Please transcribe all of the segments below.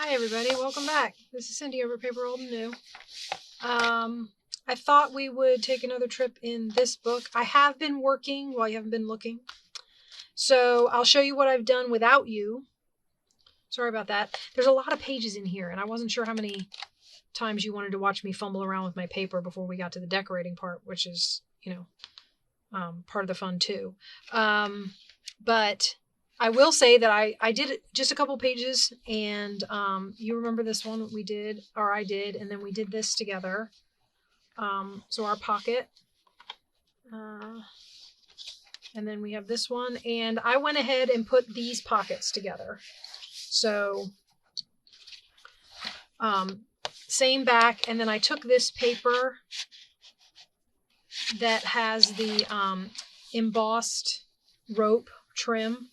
Hi everybody, welcome back. This is Cindy over at paper.old.new. I thought we would take another trip in this book. I have been working while you haven't been looking. So I'll show you what I've done without you. Sorry about that. There's a lot of pages in here and I wasn't sure how many times you wanted to watch me fumble around with my paper before we got to the decorating part, which is, part of the fun too. But I will say that I did just a couple pages, and you remember this one we did, or I did, and then we did this together. So our pocket, and then we have this one, and I went ahead and put these pockets together. So same back, and then I took this paper that has the embossed rope trim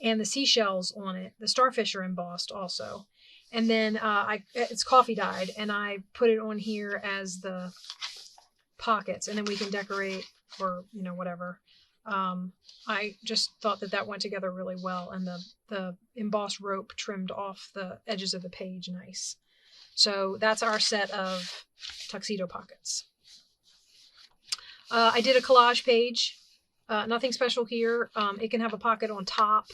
and the seashells on it. The starfish are embossed also. And then it's coffee dyed, and I put it on here as the pockets, and then we can decorate or, whatever. I just thought that went together really well, and the embossed rope trimmed off the edges of the page nice. So that's our set of tuxedo pockets. I did a collage page. Nothing special here. It can have a pocket on top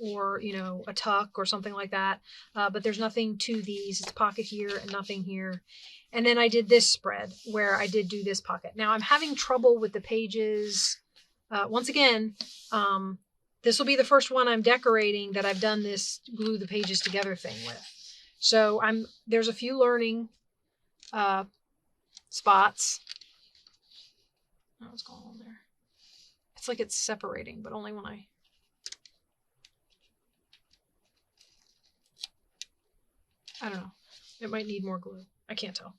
or, a tuck or something like that. But there's nothing to these. It's a pocket here and nothing here. And then I did this spread where I did do this pocket. Now I'm having trouble with the pages. Once again, this will be the first one I'm decorating that I've done this glue the pages together thing with. So there's a few learning spots. Oh, what's going on there? It's like it's separating, but only when I don't know. It might need more glue. I can't tell.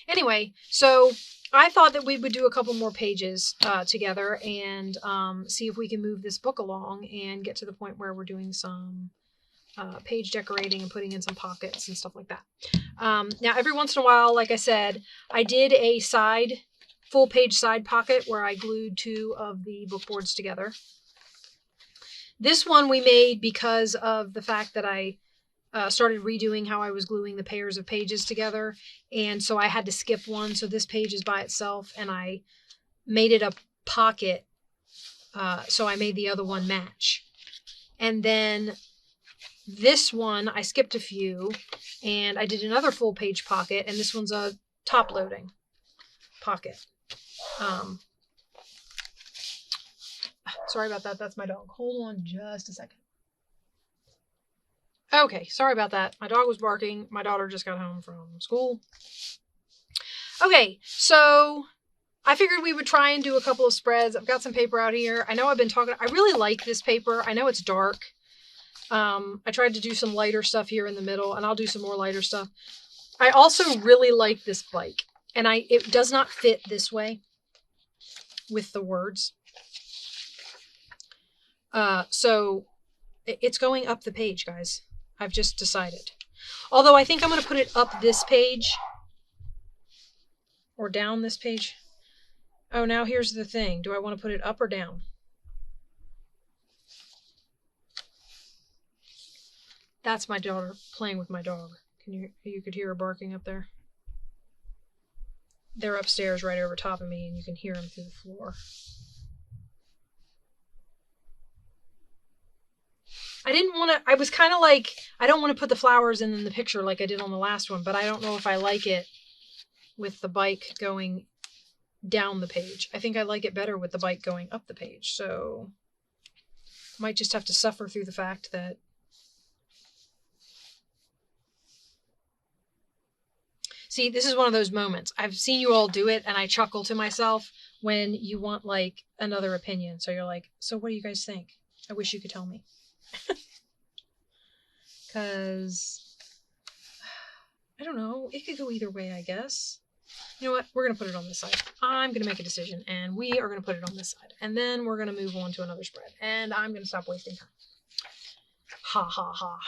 Anyway, so I thought that we would do a couple more pages together and see if we can move this book along and get to the point where we're doing some page decorating and putting in some pockets and stuff like that. Now, every once in a while, like I said, I did a full page side pocket where I glued 2 of the book boards together. This one we made because of the fact that I started redoing how I was gluing the pairs of pages together, and so I had to skip one. So this page is by itself, and I made it a pocket, so I made the other one match. And then this one, I skipped a few, and I did another full page pocket, and this one's a top loading pocket. Sorry about that. That's my dog. Hold on just a second. Okay, sorry about that. My dog was barking. My daughter just got home from school. Okay, so I figured we would try and do a couple of spreads. I've got some paper out here. I know I've been talking. I really like this paper. I know it's dark. I tried to do some lighter stuff here in the middle, and I'll do some more lighter stuff. I also really like this bike, and it does not fit this way with the words. So it's going up the page, guys. I've just decided. Although I think I'm going to put it up this page or down this page. Oh, now here's the thing. Do I want to put it up or down? That's my daughter playing with my dog. You could hear her barking up there. They're upstairs right over top of me, and you can hear them through the floor. I was kind of like, I don't want to put the flowers in the picture like I did on the last one, but I don't know if I like it with the bike going down the page. I think I like it better with the bike going up the page, so I might just have to suffer through the fact that see, this is one of those moments. I've seen you all do it, and I chuckle to myself when you want, like, another opinion. So you're like, so what do you guys think? I wish you could tell me. Because, I don't know. It could go either way, I guess. You know what? We're going to put it on this side. I'm going to make a decision, and we are going to put it on this side. And then we're going to move on to another spread. And I'm going to stop wasting time. Ha, ha, ha.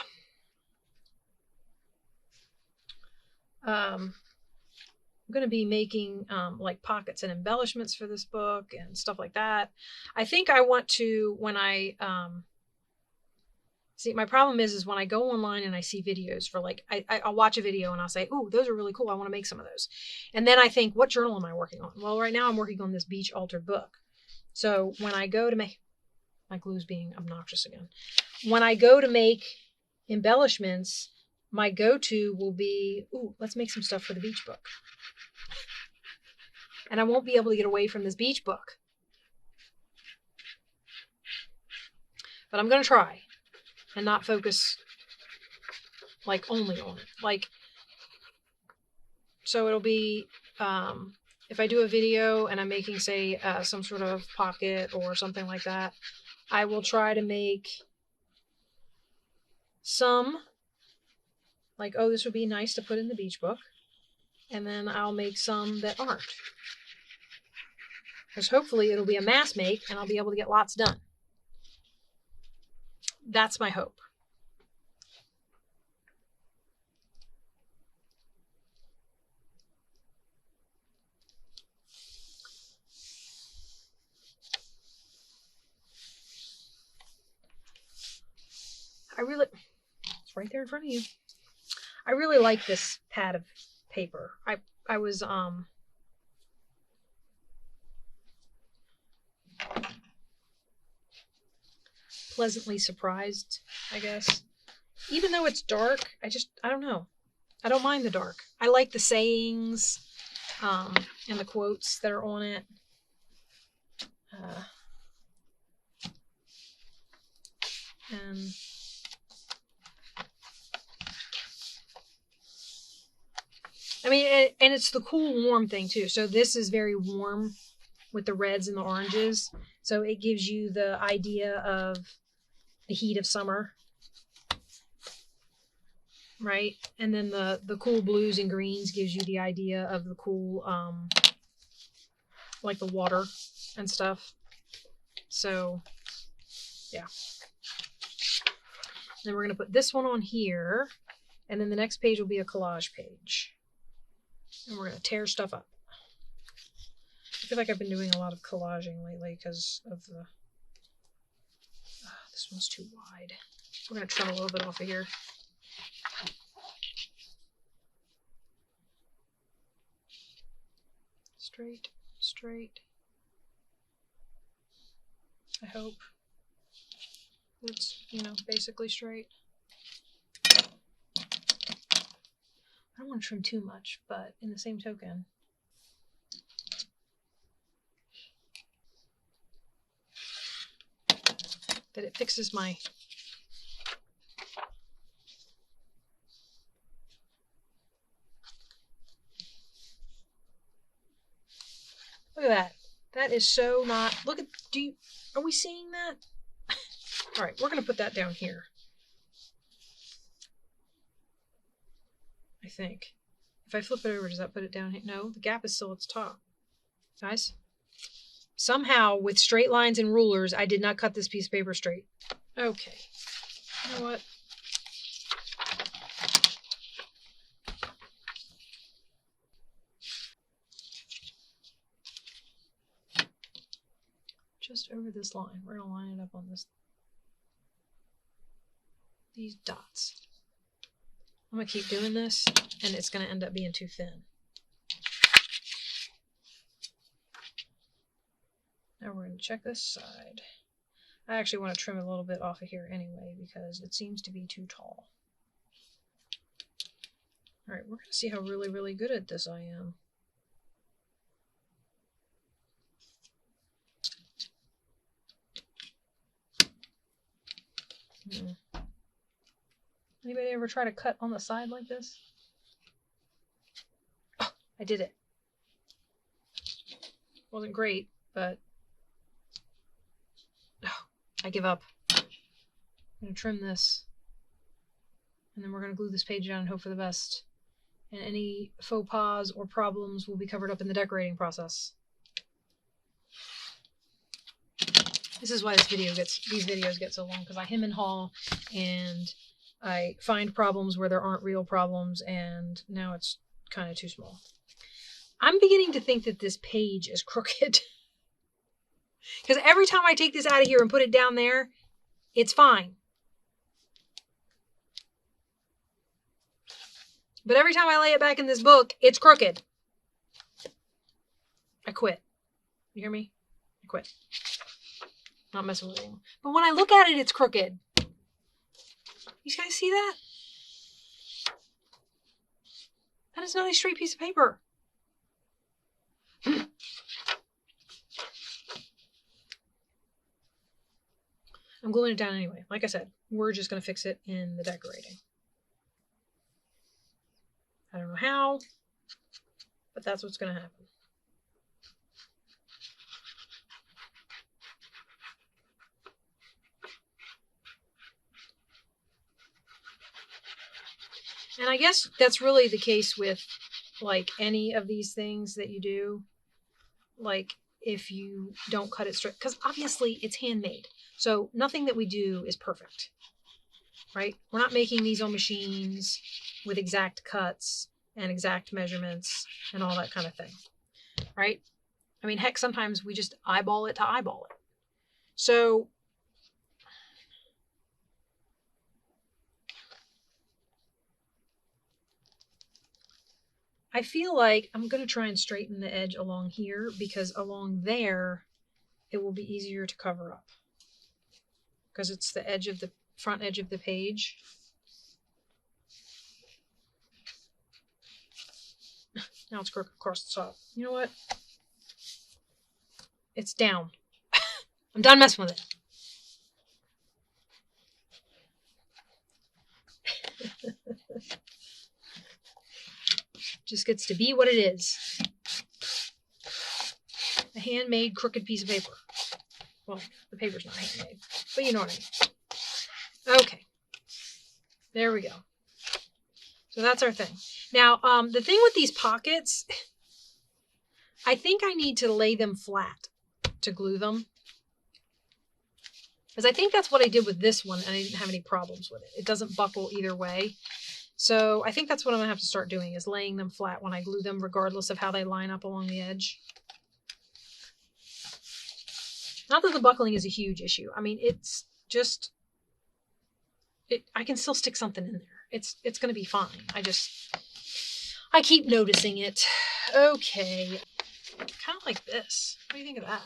I'm going to be making like pockets and embellishments for this book and stuff like that. I think I want to, when I See, my problem is when I go online and I see videos for like, I'll watch a video and I'll say, "Ooh, those are really cool. I want to make some of those." And then I think, what journal am I working on? Well, right now I'm working on this beach altered book. So when I go to make, my glue's being obnoxious again. When I go to make embellishments, my go-to will be, ooh, let's make some stuff for the beach book. And I won't be able to get away from this beach book. But I'm going to try and not focus like only on it. Like, so it'll be, if I do a video and I'm making, say, some sort of pocket or something like that, I will try to make some, like, oh, this would be nice to put in the beach book. And then I'll make some that aren't. Because hopefully it'll be a mass make and I'll be able to get lots done. That's my hope. It's right there in front of you. I really like this pad of paper. I was pleasantly surprised, I guess. Even though it's dark, I don't know. I don't mind the dark. I like the sayings and the quotes that are on it. And I mean, and it's the cool, warm thing too. So this is very warm with the reds and the oranges. So it gives you the idea of the heat of summer. Right? And then the cool blues and greens gives you the idea of the cool, like the water and stuff. So, yeah. Then we're going to put this one on here. And then the next page will be a collage page. And we're going to tear stuff up. I feel like I've been doing a lot of collaging lately because of the... this one's too wide. We're going to trim a little bit off of here. Straight, straight. I hope it's, basically straight. I don't want to trim too much, but in the same token, that it fixes my... Look at that. That is so not... Look at... Are we seeing that? All right, we're going to put that down here. I think. If I flip it over, does that put it down here? No, the gap is still at the top. Guys? Somehow, with straight lines and rulers, I did not cut this piece of paper straight. Okay. You know what? Just over this line. We're going to line it up on these dots. I'm going to keep doing this, and it's going to end up being too thin. Now we're going to check this side. I actually want to trim a little bit off of here anyway, because it seems to be too tall. All right, we're going to see how really, really good at this I am. Anybody ever try to cut on the side like this? Oh, I did it. Wasn't great, but I give up. I'm going to trim this, and then we're going to glue this page down and hope for the best. And any faux pas or problems will be covered up in the decorating process. This is why these videos get so long, because I hem and haw, and I find problems where there aren't real problems, and now it's kind of too small. I'm beginning to think that this page is crooked. Because every time I take this out of here and put it down there, it's fine. But every time I lay it back in this book, it's crooked. I quit. You hear me? I quit. Not messing with it anymore. But when I look at it, it's crooked. You guys see that? That is not a straight piece of paper. I'm gluing it down anyway. Like I said, we're just going to fix it in the decorating. I don't know how, but that's what's going to happen. And I guess that's really the case with like any of these things that you do. Like if you don't cut it straight, because obviously it's handmade. So nothing that we do is perfect, right? We're not making these on machines with exact cuts and exact measurements and all that kind of thing, right? I mean, heck, sometimes we just eyeball it to eyeball it. So I feel like I'm going to try and straighten the edge along here because along there, it will be easier to cover up because it's the edge of the front edge of the page. Now it's crooked across the top. You know what? It's down. I'm done messing with it. Just gets to be what it is. A handmade crooked piece of paper. Well, the paper's not handmade, but you know what I mean. Okay. There we go. So that's our thing. Now, the thing with these pockets, I think I need to lay them flat to glue them. Because I think that's what I did with this one, and I didn't have any problems with it. It doesn't buckle either way. So I think that's what I'm going to have to start doing, is laying them flat when I glue them, regardless of how they line up along the edge. Not that the buckling is a huge issue. I mean, it's just... I can still stick something in there. It's going to be fine. I keep noticing it. Okay. Kind of like this. What do you think of that?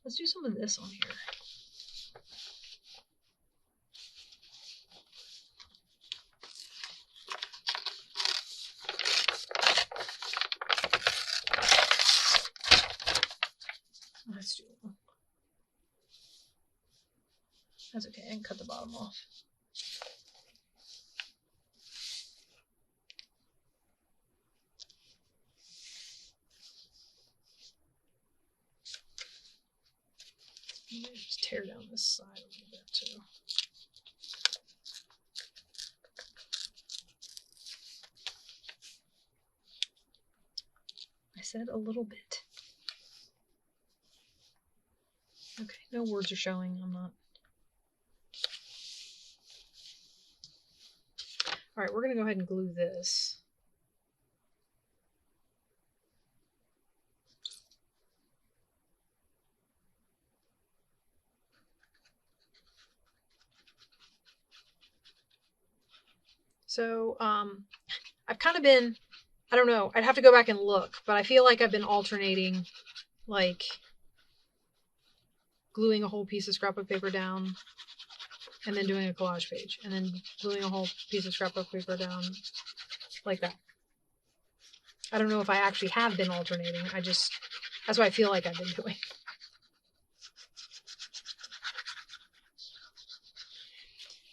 Let's do some of this on here. Let's do it. That's okay. I can cut the bottom off. Just tear down this side a little bit too. I said a little bit. Okay, no words are showing. I'm not. All right, we're going to go ahead and glue this. So, I've kind of been, I don't know, I'd have to go back and look, but I feel like I've been alternating, like, gluing a whole piece of scrapbook paper down and then doing a collage page and then gluing a whole piece of scrapbook paper down like that. I don't know if I actually have been alternating. That's what I feel like I've been doing.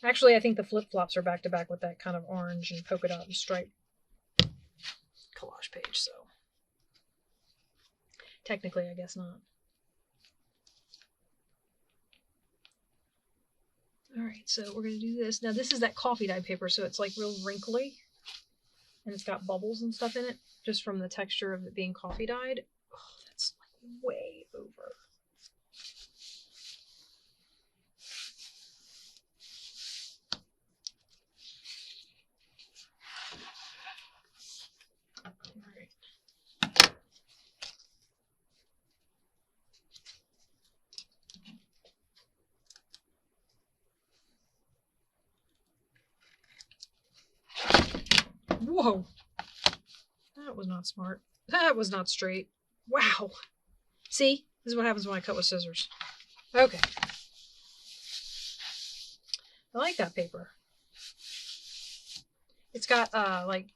Actually, I think the flip-flops are back-to-back with that kind of orange and polka dot and stripe collage page, so technically, I guess not. All right, so we're going to do this. Now, this is that coffee dye paper, so it's like real wrinkly, and it's got bubbles and stuff in it, just from the texture of it being coffee dyed. Oh, that's like way over. Whoa. That was not smart. That was not straight. Wow. See? This is what happens when I cut with scissors. Okay. I like that paper. It's got like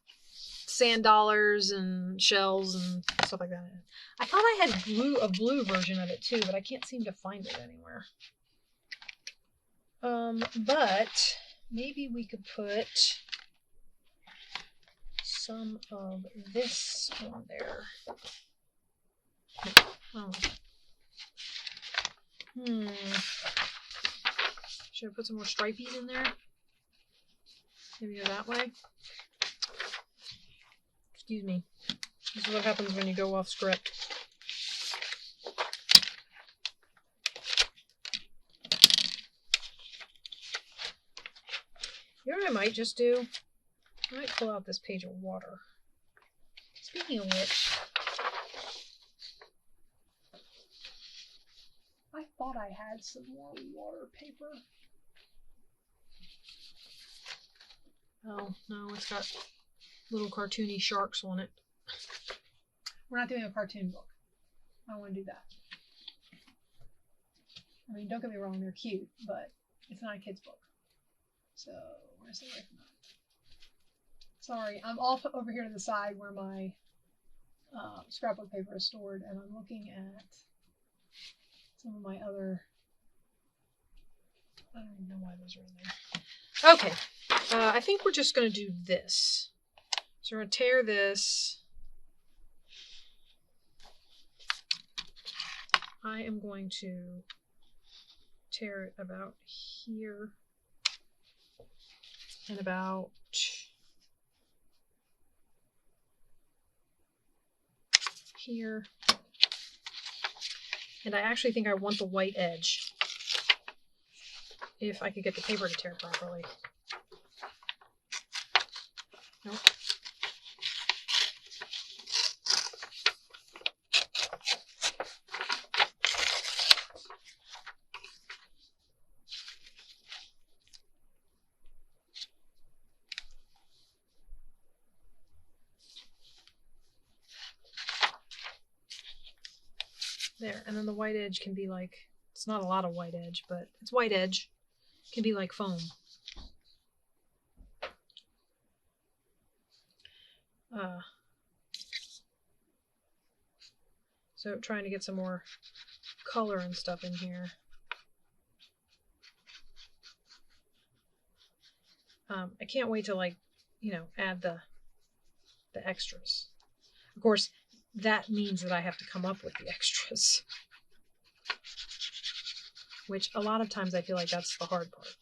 sand dollars and shells and stuff like that in it. I thought I had a blue version of it too, but I can't seem to find it anywhere. But maybe we could put some of this on there. Oh. Should I put some more stripies in there? Maybe go that way. Excuse me. This is what happens when you go off script. You know what I might just do? I might pull out this page of water. Speaking of which, I thought I had some more water paper. Oh, no, it's got little cartoony sharks on it. We're not doing a cartoon book. I don't want to do that. I mean, don't get me wrong, they're cute, but it's not a kid's book. So, where's the way from that? Sorry, I'm off over here to the side where my scrapbook paper is stored, and I'm looking at some of my other... I don't even know why those are in there. Okay, I think we're just going to do this. So we're going to tear this. I am going to tear it about here and about here. And I actually think I want the white edge if I could get the paper to tear properly. Nope. There, and then the white edge can be like, it's not a lot of white edge, but it's white edge. It can be like foam. So trying to get some more color and stuff in here. I can't wait to, like, you know, add the extras. Of course, that means that I have to come up with the extras. Which a lot of times I feel like that's the hard part.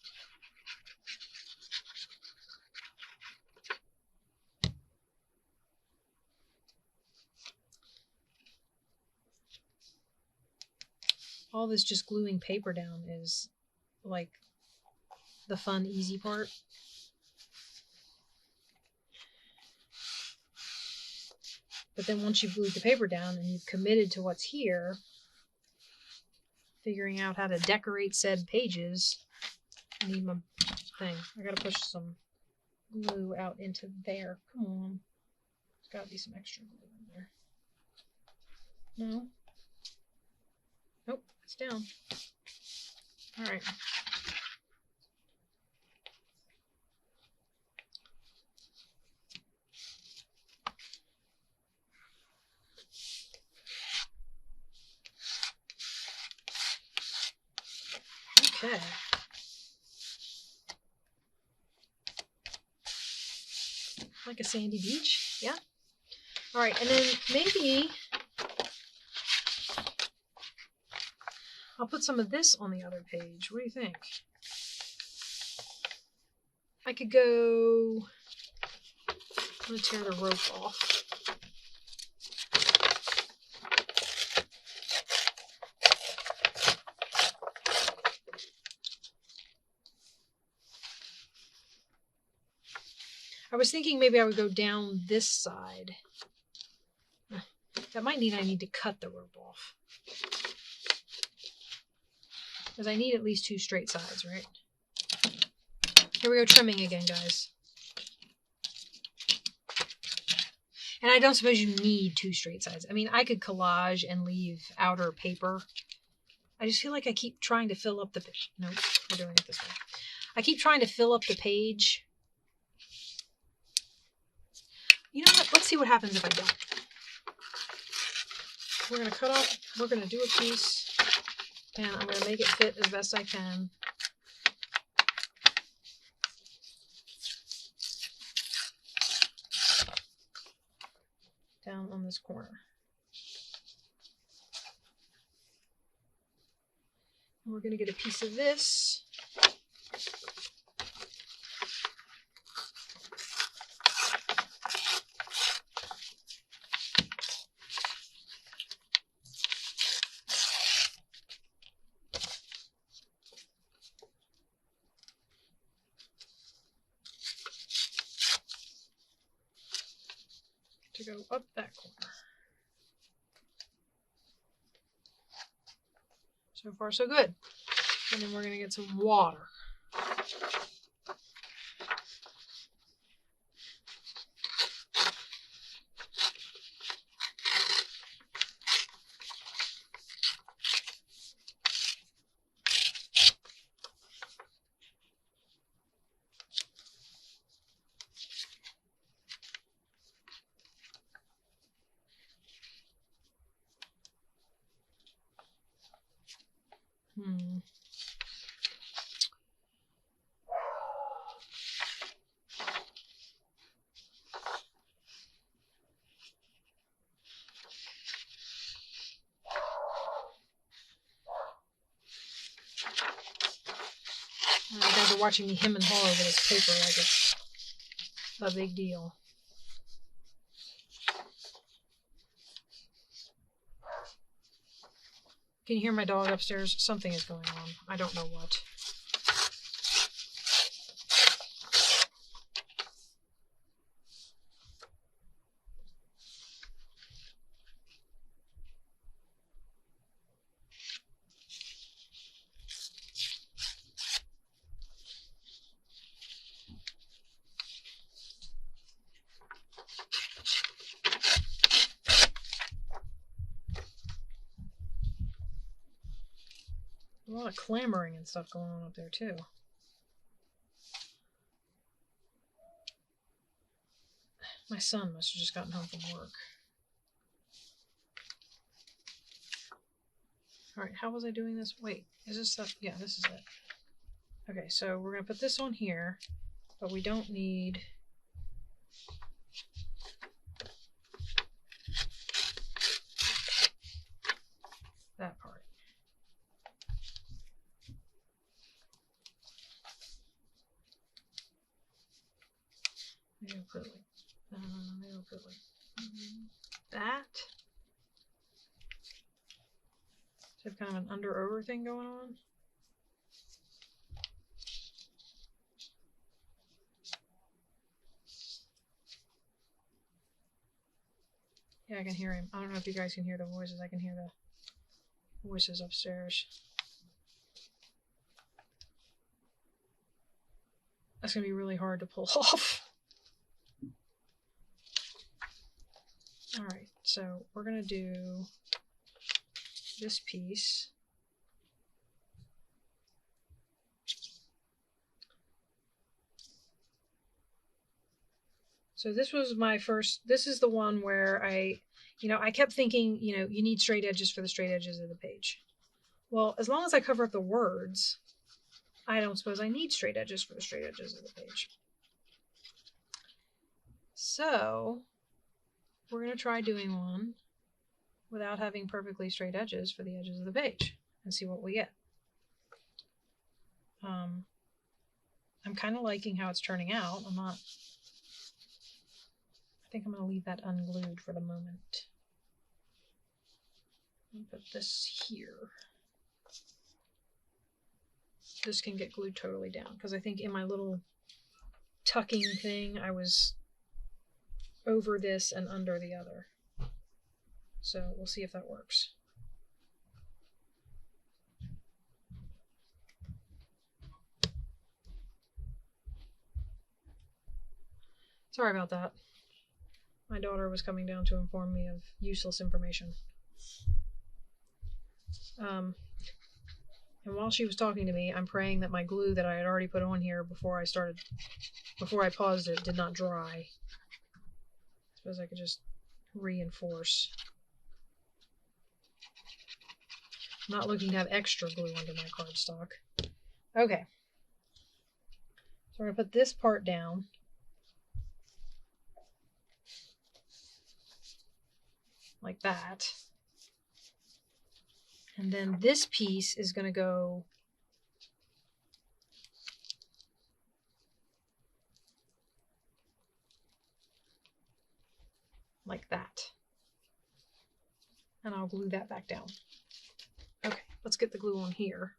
All this just gluing paper down is like the fun, easy part. But then once you've glued the paper down and you've committed to what's here, figuring out how to decorate said pages, I need my thing. I gotta push some glue out into there. Come on. There's gotta be some extra glue in there. No? Nope, it's down. Alright. Okay. Like a sandy beach, yeah. All right, and then maybe I'll put some of this on the other page. What do you think? I could go, I'm gonna tear the rope off. I was thinking maybe I would go down this side. That might mean I need to cut the rope off. Because I need at least 2 straight sides, right? Here we go, trimming again, guys. And I don't suppose you need 2 straight sides. I mean, I could collage and leave outer paper. I just feel like I keep trying to fill up the page. No, we're doing it this way. I keep trying to fill up the page. You know what? Let's see what happens if I don't. We're going to cut off, we're going to do a piece, and I'm going to make it fit as best I can. Down on this corner. And we're going to get a piece of this. To go up that corner. So far, so good. And then we're going to get some water. You guys are watching me hem and haw over this paper like it's a big deal. Can you hear my dog upstairs? Something is going on. I don't know what. A lot of clamoring and stuff going on up there too. My son must have just gotten home from work. Alright, how was I doing this? Wait, is this stuff? Yeah, this is it. Okay, so we're going to put this on here, but we don't need... that part. Maybe I'll put it like, maybe I'll put it like that. So I have kind of an under-over thing going on. Yeah, I can hear him. I don't know if you guys can hear the voices. I can hear the voices upstairs. That's going to be really hard to pull off. Alright, so we're going to do this piece. So this was my first, this is the one where I kept thinking, you need straight edges for the straight edges of the page. Well, as long as I cover up the words, I don't suppose I need straight edges for the straight edges of the page. So we're going to try doing one without having perfectly straight edges for the edges of the page and see what we get. I'm kind of liking how it's turning out. I think I'm going to leave that unglued for the moment. Put this here. This can get glued totally down because I think in my little tucking thing I was over this and under the other. So we'll see if that works. Sorry about that. My daughter was coming down to inform me of useless information. And while she was talking to me, I'm praying that my glue that I had already put on here before I paused it, did not dry. I suppose I could just reinforce. I'm not looking to have extra glue under my cardstock. Okay. So we're going to put this part down. Like that. And then this piece is going to go like that. And I'll glue that back down. Okay, let's get the glue on here.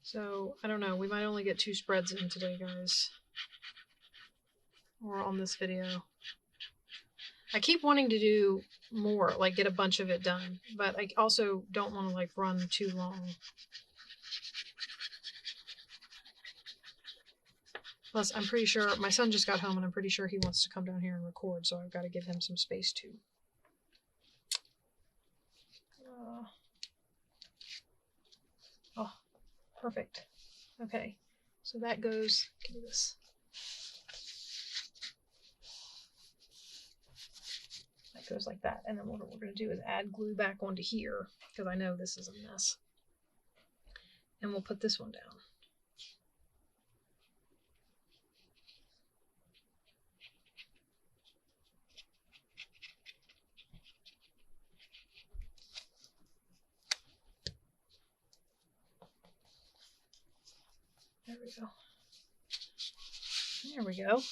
So, I don't know, we might only get 2 spreads in today, guys. Or on this video. I keep wanting to do more, like get a bunch of it done, but I also don't want to like run too long. Plus, I'm pretty sure, my son just got home and I'm pretty sure he wants to come down here and record, so I've got to give him some space too. Oh, perfect. Okay, so that goes, give me this. That goes like that. And then what we're going to do is add glue back onto here, because I know this is a mess. And we'll put this one down. There we go. There we go.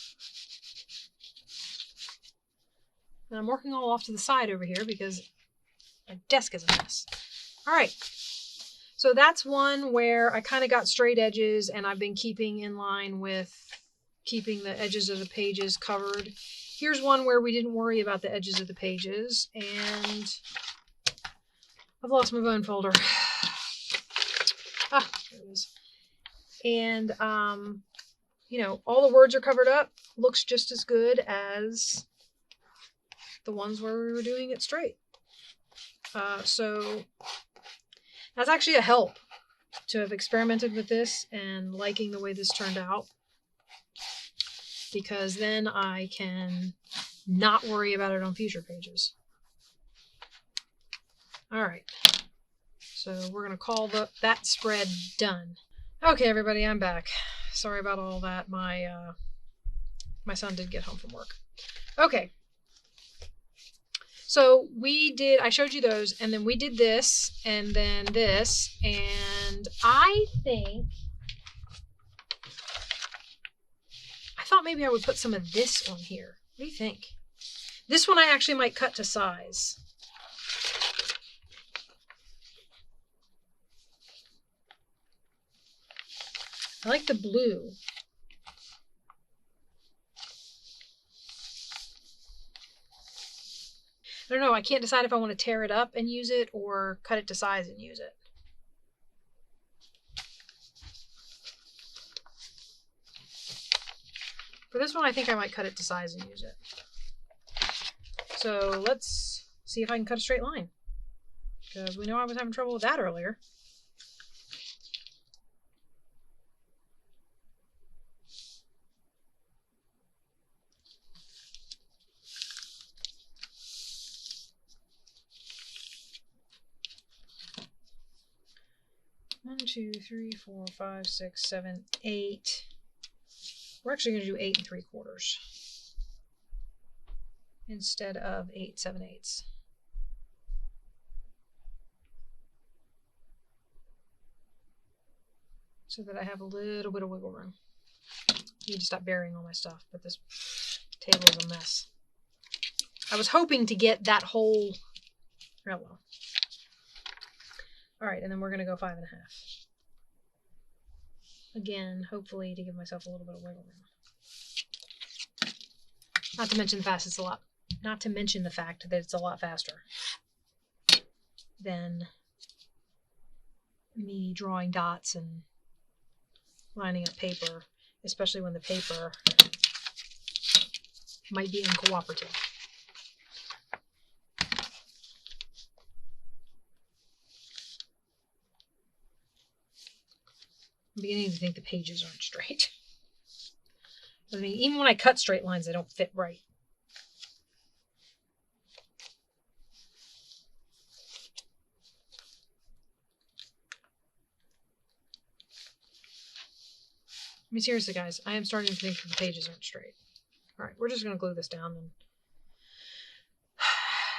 And I'm working all off to the side over here because my desk is a mess. All right. So that's one where I kind of got straight edges and I've been keeping in line with keeping the edges of the pages covered. Here's one where we didn't worry about the edges of the pages, and I've lost my bone folder. Ah, there it is. And, you know, all the words are covered up. Looks just as good as the ones where we were doing it straight. So that's actually a help to have experimented with this and liking the way this turned out, because then I can not worry about it on future pages. All right, so we're going to call that spread done. Okay, everybody, I'm back. Sorry about all that. My son did get home from work. Okay. So I showed you those, and then we did this, and then this, and I thought maybe I would put some of this on here. What do you think? This one I actually might cut to size. I like the blue. I don't know, I can't decide if I want to tear it up and use it or cut it to size and use it. For this one, I think I might cut it to size and use it. So let's see if I can cut a straight line, because we know I was having trouble with that earlier. One, 2, 3, 4, 5, 6, 7, 8. We're actually going to do 8 3/4 instead of 8 7/8. So that I have a little bit of wiggle room. I need to stop burying all my stuff, but this table is a mess. I was hoping to get that whole, oh well. All right, and then we're going to go 5 1/2. Again, hopefully to give myself a little bit of wiggle room. Not to mention the fact that it's a lot faster than me drawing dots and lining up paper, especially when the paper might be uncooperative. I'm beginning to think the pages aren't straight. I mean, even when I cut straight lines, they don't fit right. I mean, seriously, guys, I am starting to think that the pages aren't straight. All right, we're just going to glue this down and,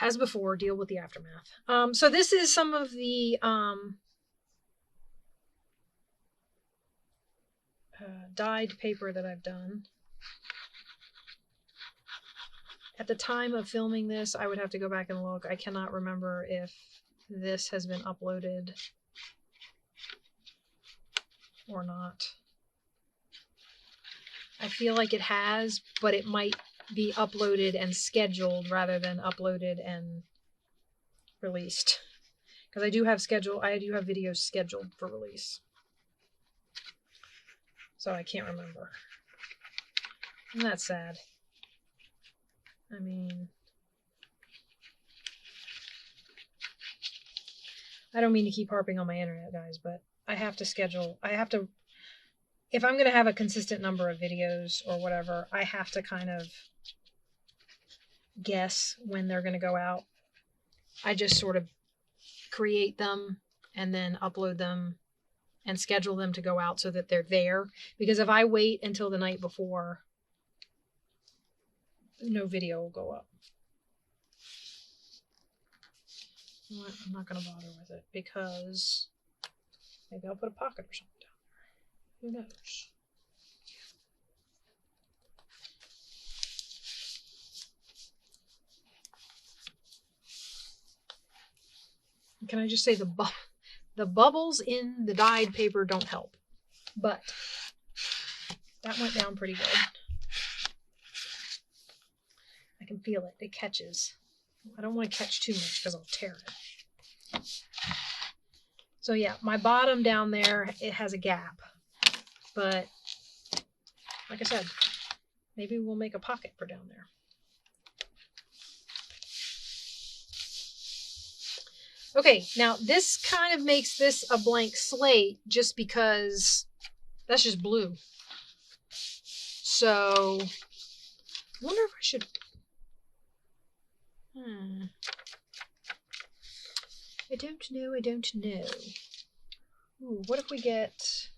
as before, deal with the aftermath. So this is some of the dyed paper that I've done. At the time of filming this, I would have to go back and look. I cannot remember if this has been uploaded or not. I feel like it has, but it might be uploaded and scheduled rather than uploaded and released. Because I do have videos scheduled for release. So I can't remember. And that's sad. I mean, I don't mean to keep harping on my internet, guys, but I have to if I'm going to have a consistent number of videos or whatever, I have to kind of guess when they're going to go out. I just sort of create them and then upload them and schedule them to go out so that they're there. Because if I wait until the night before, no video will go up. You know what? I'm not going to bother with it because maybe I'll put a pocket or something down there. Who knows? Can I just say the bubbles in the dyed paper don't help, but that went down pretty good. I can feel it. It catches. I don't want to catch too much because I'll tear it. So yeah, my bottom down there, it has a gap, but like I said, maybe we'll make a pocket for down there. Okay, now this kind of makes this a blank slate just because that's just blue. So, I wonder if I should... I don't know. Ooh, what if we get...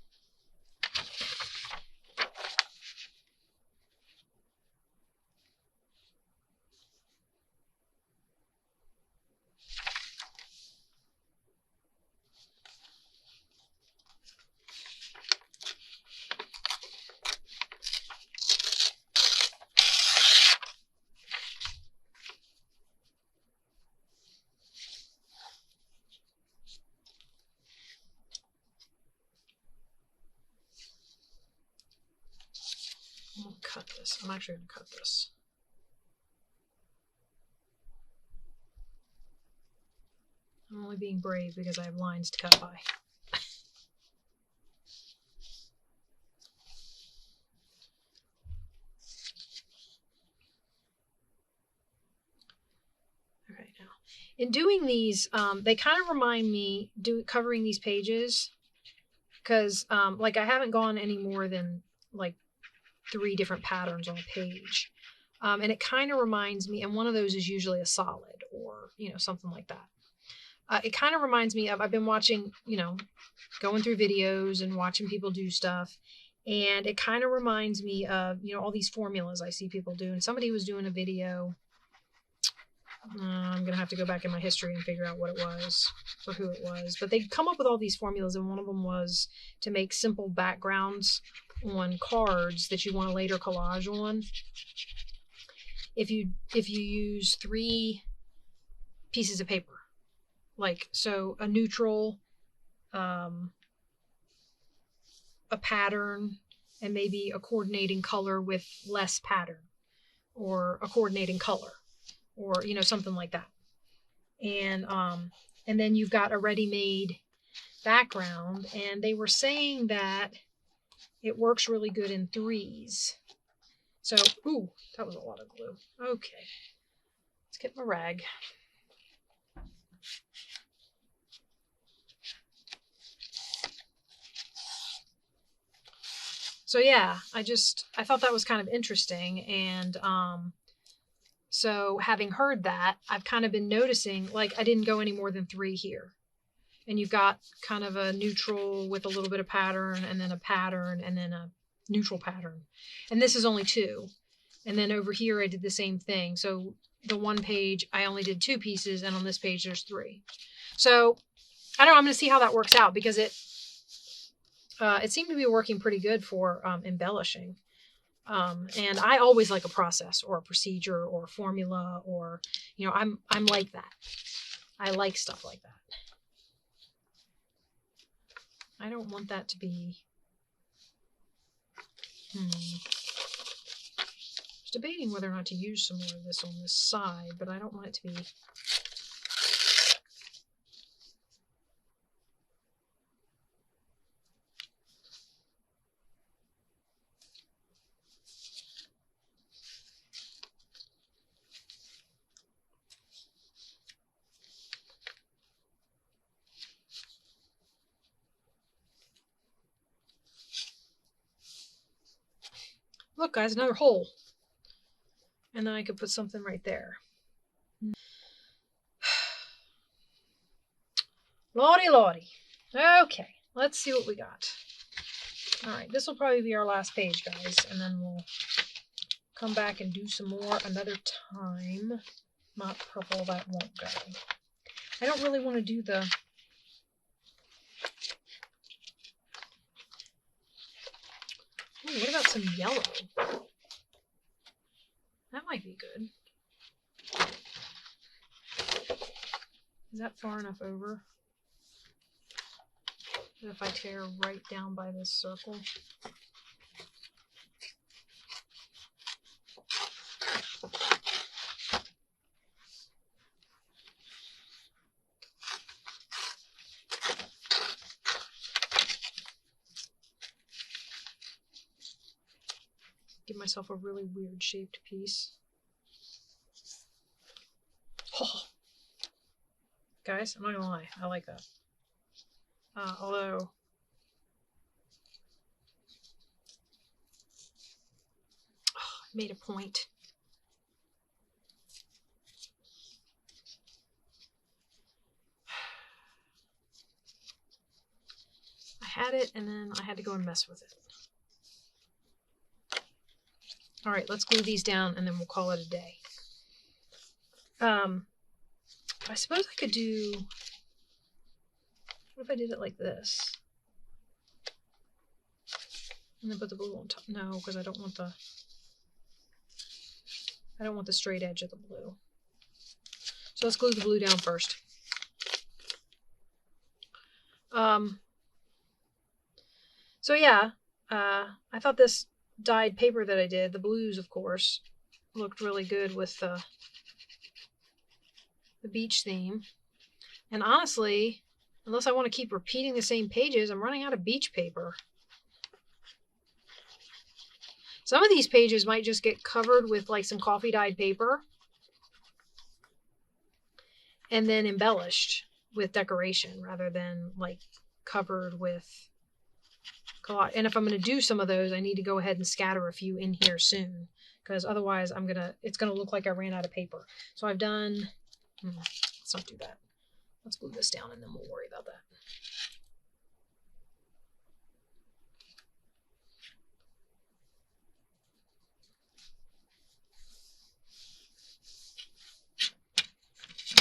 I'll cut this. I'm actually going to cut this. I'm only being brave because I have lines to cut by. Okay, now in doing these, they kind of remind me covering these pages because like I haven't gone any more than like 3 different patterns on a page. And it kind of reminds me, and one of those is usually a solid or, something like that. It kind of reminds me of, I've been watching, going through videos and watching people do stuff. And it kind of reminds me of, all these formulas I see people do. And somebody was doing a video. I'm going to have to go back in my history and figure out what it was or who it was. But they come up with all these formulas, and one of them was to make simple backgrounds on cards that you want to later collage on. If you use 3 pieces of paper, like so a neutral, a pattern, and maybe a coordinating color with less pattern, or a coordinating color, or something like that. And then you've got a ready-made background, and they were saying that it works really good in 3s. So, ooh, that was a lot of glue. Okay, let's get my rag. So yeah, I thought that was kind of interesting, and so having heard that, I've kind of been noticing, like, I didn't go any more than 3 here. And you've got kind of a neutral with a little bit of pattern, and then a pattern, and then a neutral pattern. And this is only 2. And then over here I did the same thing. So the one page I only did 2 pieces, and on this page there's 3. So I don't know, I'm going to see how that works out, because it seemed to be working pretty good for embellishing. And I always like a process or a procedure or a formula, or, you know, I'm like that. I like stuff like that. I don't want that to be, I was debating whether or not to use some more of this on this side, but I don't want it to be, look guys, another hole. And then I could put something right there. Lordy, lordy. Okay, let's see what we got. All right, this will probably be our last page, guys, and then we'll come back and do some more another time. Not purple, that won't go. I don't really want to do the... Ooh, what about some yellow? That might be good. Is that far enough over? If I tear right down by this circle? Give myself a really weird shaped piece. Oh. Guys, I'm not gonna lie, I like that. Although I made a point. I had it, and then I had to go and mess with it. All right, let's glue these down, and then we'll call it a day. I suppose I could do... What if I did it like this? And then put the blue on top. No, because I don't want the... I don't want the straight edge of the blue. So let's glue the blue down first. So yeah, I thought this dyed paper that I did, the blues of course, looked really good with the beach theme. And honestly, unless I want to keep repeating the same pages, I'm running out of beach paper. Some of these pages might just get covered with like some coffee dyed paper and then embellished with decoration rather than like covered with collage. And if I'm going to do some of those, I need to go ahead and scatter a few in here soon, because otherwise it's going to look like I ran out of paper. So I've done, let's not do that. Let's glue this down and then we'll worry about that.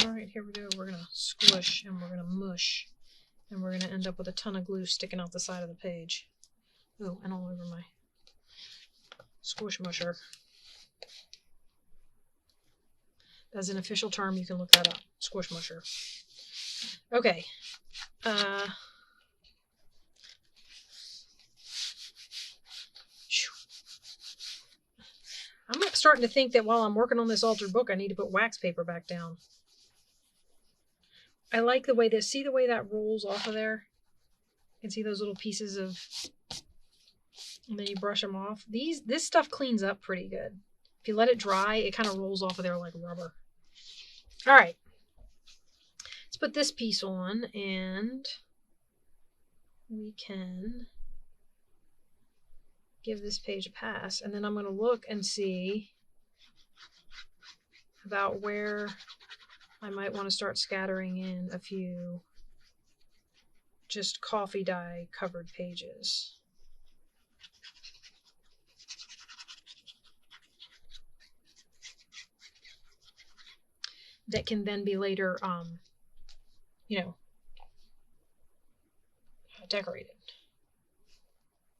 All right, here we go. We're going to squish and we're going to mush, and we're going to end up with a ton of glue sticking out the side of the page. Oh, and all over my squish musher. That's an official term. You can look that up. Squish musher. Okay. I'm starting to think that while I'm working on this altered book, I need to put wax paper back down. I like the way this, see the way that rolls off of there? You can see those little pieces of, and then you brush them off. This stuff cleans up pretty good. If you let it dry, it kind of rolls off of there like rubber. All right. Let's put this piece on, and we can give this page a pass. And then I'm going to look and see about where I might want to start scattering in a few just coffee dye covered pages. That can then be later, you know, decorated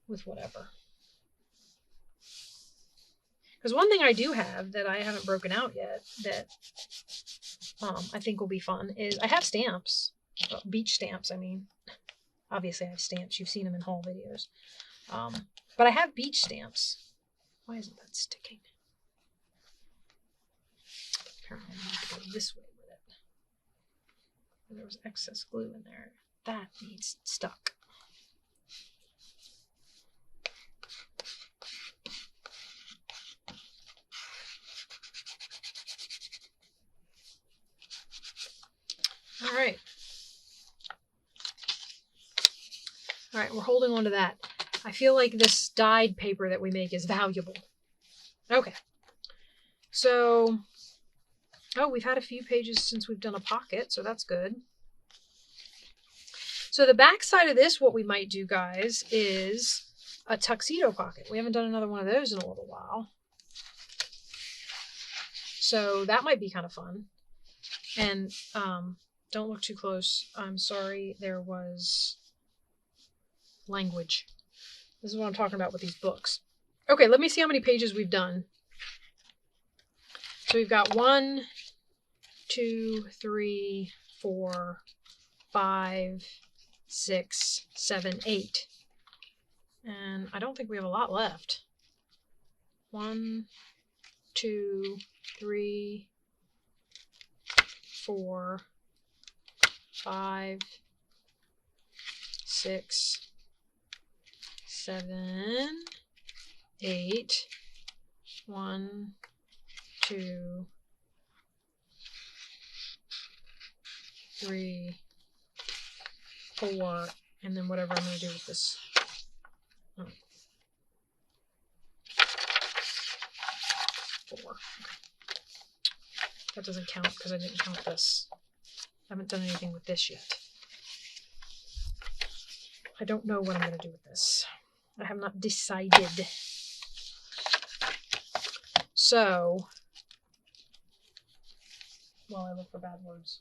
with whatever. Because one thing I do have that I haven't broken out yet that I think will be fun is I have stamps, beach stamps. I mean, obviously I have stamps. You've seen them in haul videos. But I have beach stamps. Why isn't that sticking? Apparently I need to go this way with it. There was excess glue in there. That needs stuck. All right. All right, we're holding on to that. I feel like this dyed paper that we make is valuable. Okay. So, oh, we've had a few pages since we've done a pocket, so that's good. So the back side of this, what we might do, guys, is a tuxedo pocket. We haven't done another one of those in a little while. So that might be kind of fun. And don't look too close. I'm sorry, there was language. This is what I'm talking about with these books. Okay, let me see how many pages we've done. So we've got 1, 2, 3, 4, 5, 6, 7, 8. And I don't think we have a lot left. 1, 2, 3, 4, 5, 6, 7, 8. 1, 2, 3, 4, and then whatever I'm going to do with this. Oh. 4. Okay. That doesn't count because I didn't count this. I haven't done anything with this yet. I don't know what I'm going to do with this. I have not decided. So, while I look for bad words.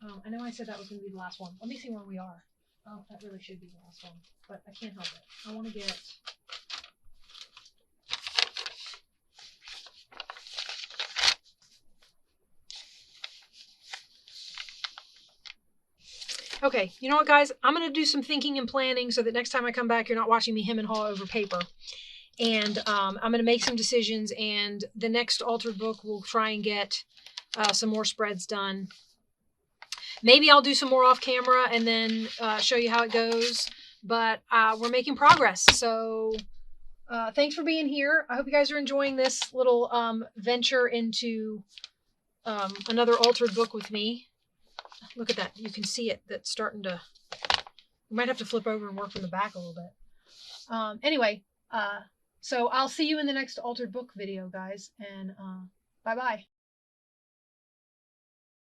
I know I said that was going to be the last one. Let me see where we are. Oh, that really should be the last one. But I can't help it. I want to get... Okay, you know what, guys? I'm going to do some thinking and planning so that next time I come back, you're not watching me hem and haw over paper. And I'm going to make some decisions, and the next altered book we'll try and get some more spreads done. Maybe I'll do some more off camera and then show you how it goes. But we're making progress. So thanks for being here. I hope you guys are enjoying this little venture into another altered book with me. Look at that. You can see it. That's starting to... We might have to flip over and work from the back a little bit. Anyway, so I'll see you in the next altered book video, guys. And bye-bye.